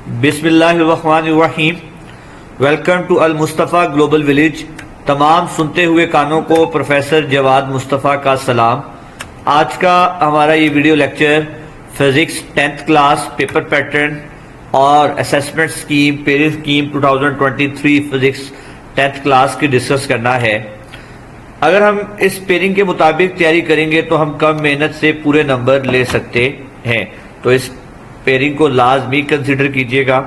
बिस्मिल्लाहिर्रहमानिर्रहीम। Welcome to Al Mustafa global village. तमाम सुनते हुए कानों को प्रोफेसर जवाद मुस्तफ़ा का सलाम। आज का हमारा ये video lecture physics 10th class paper pattern और असेसमेंट स्कीम पेरिस स्कीम 2023 फिजिक्स 10th क्लास की डिस्कस करना है। अगर हम इस पेयरिंग के मुताबिक तैयारी करेंगे तो हम कम मेहनत से पूरे नंबर ले सकते हैं, तो इस पेयरिंग को लाजमी कंसिडर कीजिएगा।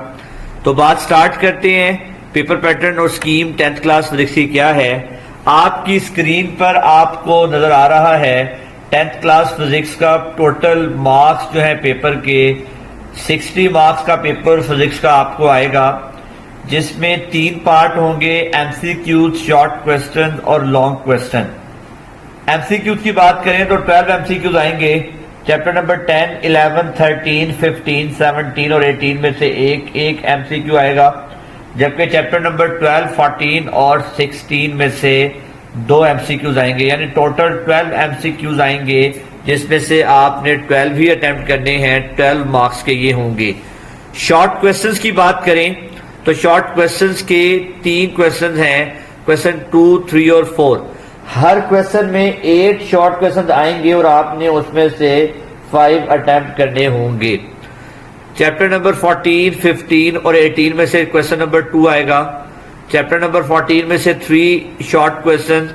तो बात स्टार्ट करते हैं। पेपर पैटर्न और स्कीम 10th क्लास फिजिक्स की क्या है। आपकी स्क्रीन पर आपको नजर आ रहा है 10th क्लास फिजिक्स का टोटल मार्क्स जो है पेपर के 60 मार्क्स का पेपर फिजिक्स का आपको आएगा, जिसमें 3 पार्ट होंगे, एमसीक्यूज, शॉर्ट क्वेश्चन और लॉन्ग क्वेश्चन। एमसीक्यूज की बात करें तो 12 एमसीक्यूज आएंगे। चैप्टर नंबर 10, 11, 13, 15, 17 और 18 में से एक एक एमसीक्यू आएगा, जबकि चैप्टर नंबर 12, 14 और 16 में से 2 एमसीक्यूज आएंगे। यानी टोटल 12 एमसीक्यूज आएंगे, जिसमें से आपने 12 ही अटेम्प्ट करने हैं। 12 मार्क्स के ये होंगे। शॉर्ट क्वेश्चंस की बात करें तो शॉर्ट क्वेश्चंस के 3 क्वेश्चन हैं, क्वेश्चन 2, 3 और 4। हर क्वेश्चन में 8 शॉर्ट क्वेश्चन आएंगे और आपने उसमें से 5 अटेम्प्ट करने होंगे। चैप्टर नंबर 14, 15 और 18 में से क्वेश्चन नंबर 2 आएगा। चैप्टर नंबर 14 में से 3 शॉर्ट क्वेश्चन,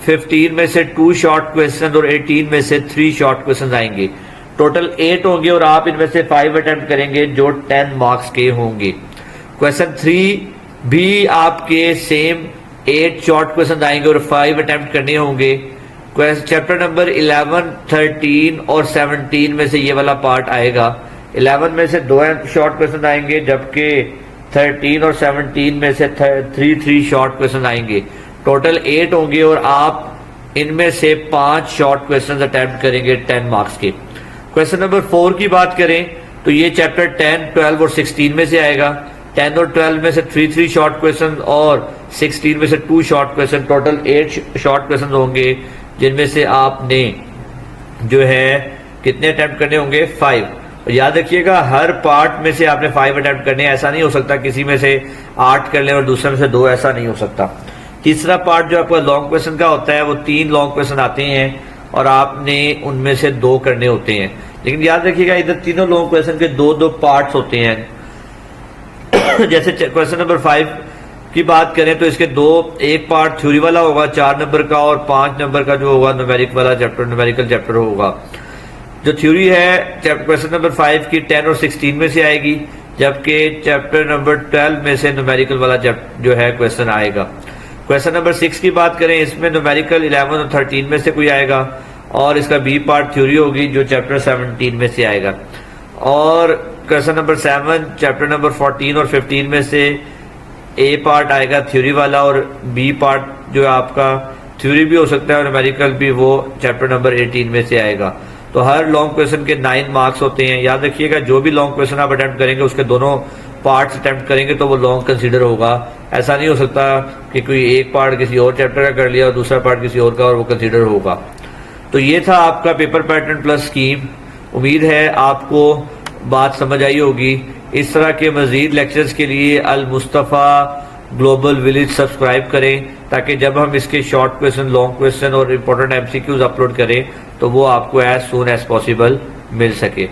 15 में से 2 शॉर्ट क्वेश्चन और 18 में से 3 शॉर्ट क्वेश्चन आएंगे। टोटल 8 होंगे और आप इनमें से 5 अटेम्प्ट करेंगे, जो 10 मार्क्स के होंगे। क्वेश्चन 3 भी आपके सेम 8 शॉर्ट क्वेश्चन आएंगे और 5 अटेम्प्ट करने होंगे। चैप्टर नंबर 11, 13 और 17 में से ये वाला पार्ट आएगा। 11 में से 2 शॉर्ट क्वेश्चन आएंगे, जबकि 13 और 17 में से 3 शॉर्ट क्वेश्चन आएंगे। टोटल 8 होंगे और आप इनमें से 5 शॉर्ट क्वेश्चन अटेम्प्ट करेंगे 10 मार्क्स के। क्वेश्चन नंबर 4 की बात करें तो ये चैप्टर 10, 12 और 16 में से आएगा। 10 और 12 में से 3 शॉर्ट क्वेश्चन और 16 में से 2 short question. Total 8 short question होंगे, जिनमें से आपने जो है कितने अटेम्प्ट करने होंगे, 5। और याद रखिएगा हर पार्ट में से आपने 5 अटेम्प्ट करने। ऐसा नहीं हो सकता किसी में से 8 कर लें और दूसरे में से 2, ऐसा नहीं हो सकता। तीसरा पार्ट जो आपका लॉन्ग क्वेश्चन का होता है, वो 3 लॉन्ग क्वेश्चन आते हैं और आपने उनमें से 2 करने होते हैं। लेकिन याद रखिएगा इधर तीनों लॉन्ग क्वेश्चन के 2 पार्ट्स होते हैं। जैसे क्वेश्चन नंबर 5 की बात करें तो इसके 2, एक पार्ट थ्योरी वाला होगा 4 नंबर का, और 5 नंबर का जो होगा न्यूमेरिकल चैप्टर होगा। जो थ्योरी है क्वेश्चन नंबर 5 की 10 और 16 में से आएगी, जबकि चैप्टर नंबर 12 में से न्यूमेरिकल वाला जो है क्वेश्चन आएगा। क्वेश्चन नंबर 6 की बात करें, इसमें न्यूमेरिकल 11 और 13 में से कोई आएगा, और इसका बी पार्ट थ्योरी होगी, जो चैप्टर 17 में से आएगा। और क्वेश्चन नंबर 7 चैप्टर नंबर 14 और 15 में से ए पार्ट आएगा थ्योरी वाला, और बी पार्ट जो आपका थ्योरी भी हो सकता है और न्यूमेरिकल भी, वो चैप्टर नंबर 18 में से आएगा। तो हर लॉन्ग क्वेश्चन के 9 मार्क्स होते हैं। याद रखिएगा जो भी लॉन्ग क्वेश्चन आप अटेम्प्ट करेंगे उसके दोनों पार्ट्स अटेम्प्ट करेंगे तो वो लॉन्ग कंसीडर होगा। ऐसा नहीं हो सकता कि कोई एक पार्ट किसी और चैप्टर का कर लिया और दूसरा पार्ट किसी और का और वो कंसीडर होगा। तो ये था आपका पेपर पैटर्न प्लस स्कीम। उम्मीद है आपको बात समझ आई होगी। इस तरह के मजीद लेक्चर्स के लिए अल मुस्तफ़ा ग्लोबल विलेज सब्सक्राइब करें, ताकि जब हम इसके शॉर्ट क्वेश्चन, लॉन्ग क्वेश्चन और इंपॉर्टेंट एमसीक्यूज अपलोड करें तो वो आपको एज सून एज पॉसिबल मिल सके।